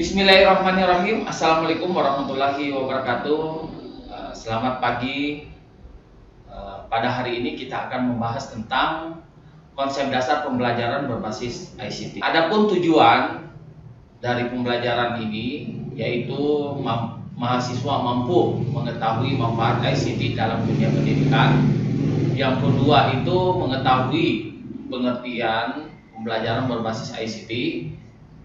Bismillahirrahmanirrahim. Assalamualaikum warahmatullahi wabarakatuh. Selamat pagi. Pada hari ini kita akan membahas tentang konsep dasar pembelajaran berbasis ICT. Adapun tujuan dari pembelajaran ini yaitu mahasiswa mampu mengetahui manfaat ICT dalam dunia pendidikan. Yang kedua itu mengetahui pengertian pembelajaran berbasis ICT.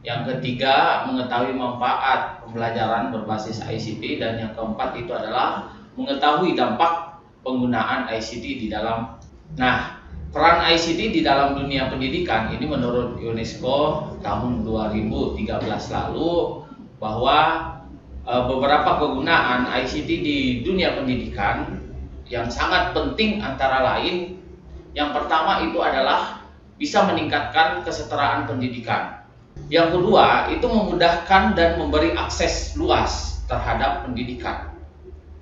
Yang ketiga, mengetahui manfaat pembelajaran berbasis ICT. Dan yang keempat itu adalah mengetahui dampak penggunaan ICT di dalam. Nah, peran ICT di dalam dunia pendidikan ini menurut UNESCO tahun 2013 lalu bahwa beberapa kegunaan ICT di dunia pendidikan yang sangat penting antara lain, yang pertama itu adalah bisa meningkatkan kesetaraan pendidikan. Yang kedua, itu memudahkan dan memberi akses luas terhadap pendidikan.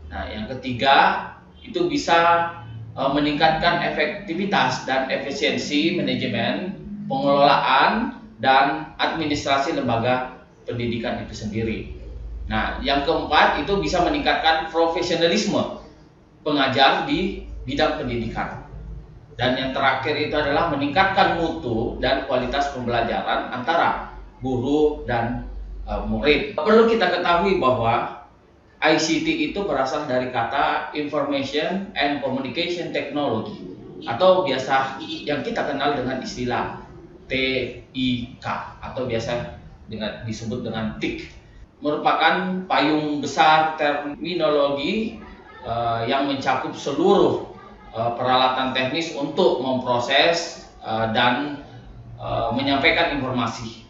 Nah, yang ketiga, itu bisa meningkatkan efektivitas dan efisiensi manajemen, pengelolaan, dan administrasi lembaga pendidikan itu sendiri. Nah, yang keempat, itu bisa meningkatkan profesionalisme pengajar di bidang pendidikan. Dan yang terakhir itu adalah meningkatkan mutu dan kualitas pembelajaran antara guru dan murid. Perlu kita ketahui bahwa ICT itu berasal dari kata Information and Communication Technology atau biasa yang kita kenal dengan istilah TIK atau biasa disebut dengan TIK. Merupakan payung besar terminologi yang mencakup seluruh peralatan teknis untuk memproses dan menyampaikan informasi.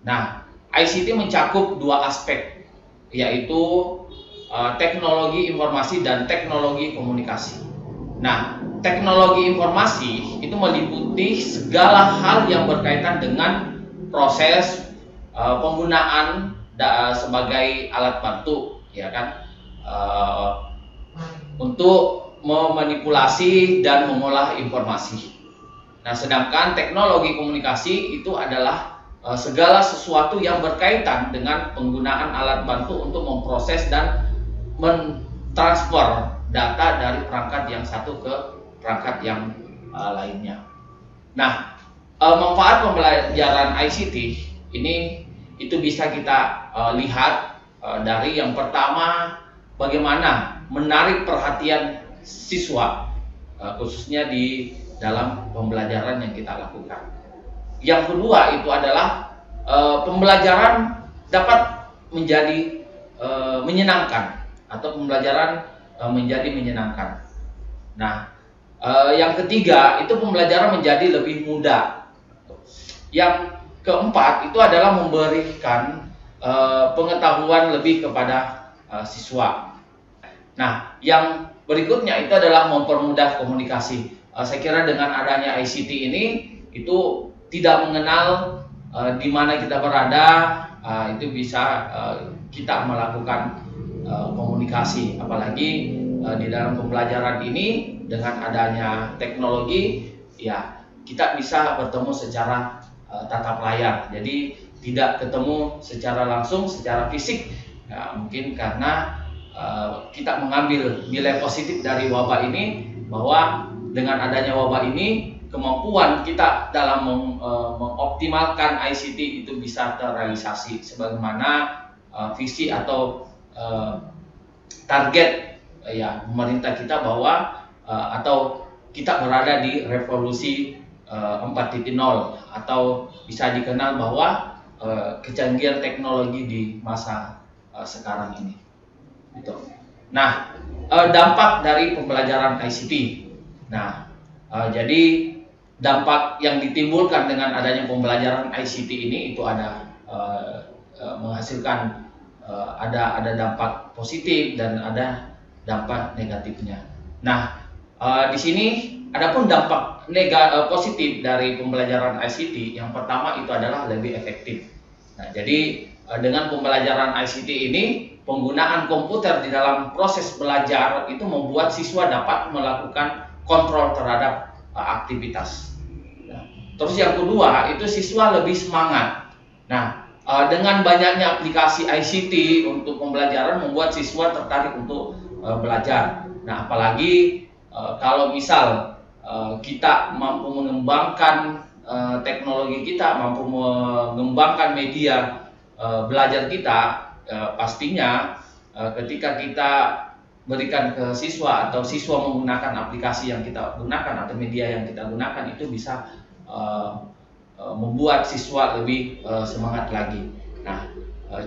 Nah, ICT mencakup dua aspek, yaitu teknologi informasi dan teknologi komunikasi. Nah, teknologi informasi itu meliputi segala hal yang berkaitan dengan proses penggunaan sebagai alat bantu, ya kan, untuk memanipulasi dan mengolah informasi. Nah, sedangkan teknologi komunikasi itu adalah segala sesuatu yang berkaitan dengan penggunaan alat bantu untuk memproses dan mentransfer data dari perangkat yang satu ke perangkat yang lainnya. Nah, manfaat pembelajaran ICT ini itu bisa kita lihat dari yang pertama, bagaimana menarik perhatian siswa khususnya di dalam pembelajaran yang kita lakukan. Yang kedua itu adalah pembelajaran dapat menjadi menyenangkan atau pembelajaran menjadi menyenangkan. Nah, yang ketiga itu pembelajaran menjadi lebih mudah. Yang keempat itu adalah memberikan pengetahuan lebih kepada siswa. Nah, yang berikutnya itu adalah mempermudah komunikasi. Saya kira dengan adanya ICT ini itu tidak mengenal di mana kita berada, itu bisa kita melakukan komunikasi. Apalagi di dalam pembelajaran ini dengan adanya teknologi, ya kita bisa bertemu secara tatap layar. Jadi tidak ketemu secara langsung, secara fisik. Ya, mungkin karena kita mengambil nilai positif dari wabah ini, bahwa dengan adanya wabah ini kemampuan kita dalam mengoptimalkan ICT itu bisa terrealisasi sebagaimana visi atau target ya pemerintah kita, bahwa atau kita berada di revolusi 4.0 atau bisa dikenal bahwa kecanggihan teknologi di masa sekarang ini. Gitu. Nah, dampak dari pembelajaran ICT. Nah, jadi dampak yang ditimbulkan dengan adanya pembelajaran ICT ini itu ada menghasilkan ada dampak positif dan ada dampak negatifnya. Nah, di sini adapun dampak positif dari pembelajaran ICT, yang pertama itu adalah lebih efektif. Nah, jadi dengan pembelajaran ICT ini, penggunaan komputer di dalam proses belajar itu membuat siswa dapat melakukan kontrol terhadap aktivitas. Nah, terus yang kedua itu siswa lebih semangat. Nah, dengan banyaknya aplikasi ICT untuk pembelajaran membuat siswa tertarik untuk belajar. Nah, apalagi kalau misal kita mampu mengembangkan teknologi kita, mampu mengembangkan media belajar kita, pastinya ketika kita berikan ke siswa atau siswa menggunakan aplikasi yang kita gunakan atau media yang kita gunakan, itu bisa membuat siswa lebih semangat lagi. Nah,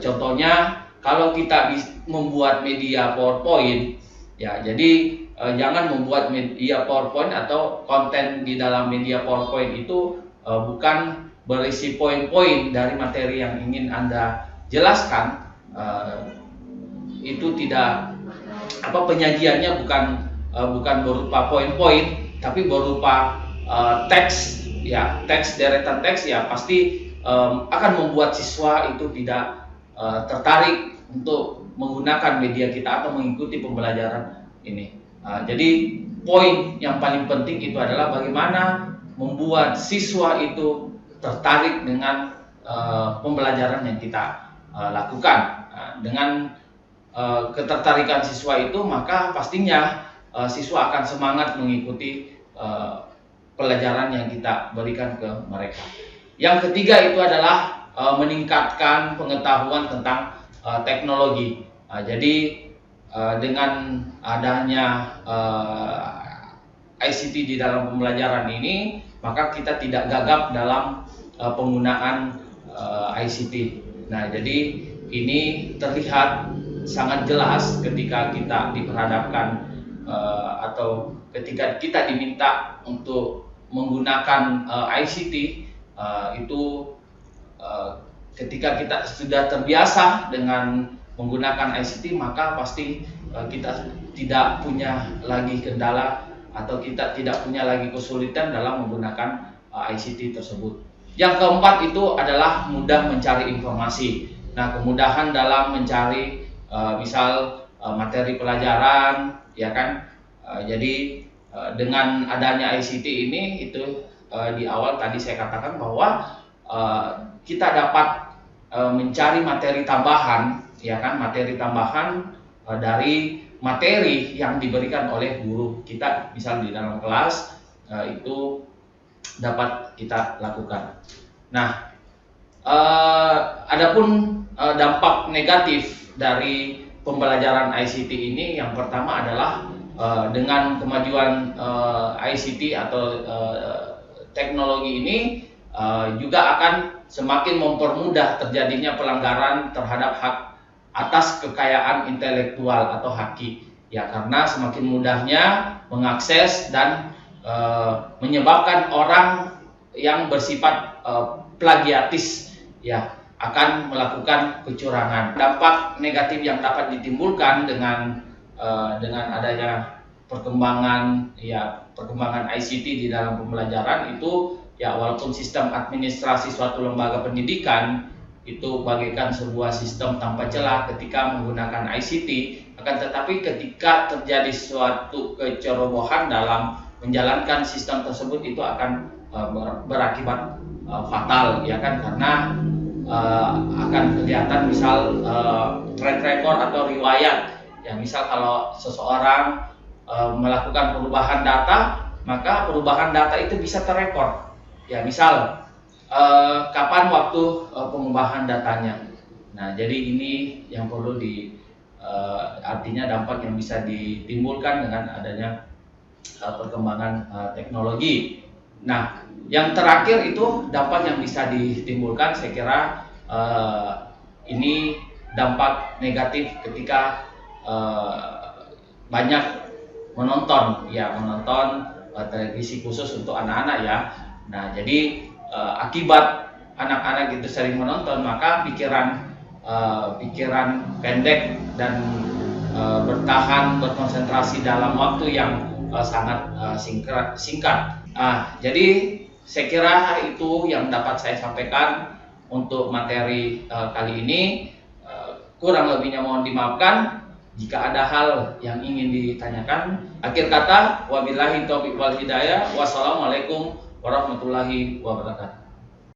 contohnya kalau kita membuat media PowerPoint, ya jadi jangan membuat media PowerPoint atau konten di dalam media PowerPoint itu bukan berisi poin-poin dari materi yang ingin Anda jelaskan. Itu tidak penyajiannya bukan berupa poin-poin, tapi berupa teks, ya teks, deretan teks, ya pasti akan membuat siswa itu tidak tertarik untuk menggunakan media kita atau mengikuti pembelajaran ini. Jadi poin yang paling penting itu adalah bagaimana membuat siswa itu tertarik dengan pembelajaran yang kita lakukan. Dengan ketertarikan siswa itu, maka pastinya siswa akan semangat mengikuti pelajaran yang kita berikan ke mereka. Yang ketiga itu adalah meningkatkan pengetahuan tentang teknologi. Jadi dengan adanya ICT di dalam pembelajaran ini, maka kita tidak gagap dalam penggunaan ICT. Nah, jadi ini terlihat sangat jelas ketika kita diperhadapkan atau ketika kita diminta untuk menggunakan ICT, itu ketika kita sudah terbiasa dengan menggunakan ICT, maka pasti kita tidak punya lagi kendala atau kita tidak punya lagi kesulitan dalam menggunakan ICT tersebut. Yang keempat itu adalah mudah mencari informasi. Nah, kemudahan dalam mencari misal materi pelajaran, ya kan. Jadi dengan adanya ICT ini, itu di awal tadi saya katakan bahwa kita dapat mencari materi tambahan, ya kan, materi tambahan dari materi yang diberikan oleh guru kita, misal di dalam kelas, itu dapat kita lakukan. Nah, adapun dampak negatif dari pembelajaran ICT ini, yang pertama adalah dengan kemajuan ICT atau teknologi ini juga akan semakin mempermudah terjadinya pelanggaran terhadap hak atas kekayaan intelektual atau haki, ya, karena semakin mudahnya mengakses dan menyebabkan orang yang bersifat plagiatis, ya, akan melakukan kecurangan. Dampak negatif yang dapat ditimbulkan dengan adanya perkembangan ICT di dalam pembelajaran itu, ya, walaupun sistem administrasi suatu lembaga pendidikan itu bagaikan sebuah sistem tanpa celah ketika menggunakan ICT, akan tetapi ketika terjadi suatu kecerobohan dalam menjalankan sistem tersebut, itu akan berakibat fatal, ya kan, karena akan kelihatan misal track record atau riwayat, ya, misal kalau seseorang melakukan perubahan data, maka perubahan data itu bisa terekor, ya, misal kapan waktu pengubahan datanya. Nah, jadi ini yang perlu artinya dampak yang bisa ditimbulkan dengan adanya perkembangan teknologi. Nah, yang terakhir itu dampak yang bisa ditimbulkan, saya kira ini dampak negatif ketika banyak menonton televisi khusus untuk anak-anak, ya. Nah, jadi akibat anak-anak itu sering menonton, maka pikiran pendek dan berkonsentrasi dalam waktu yang sangat singkat. Jadi saya kira itu yang dapat saya sampaikan untuk materi kali ini. Kurang lebihnya mohon dimaafkan. Jika ada hal yang ingin ditanyakan, akhir kata, wabillahi taufiq wal hidayah. Wassalamualaikum warahmatullahi wabarakatuh.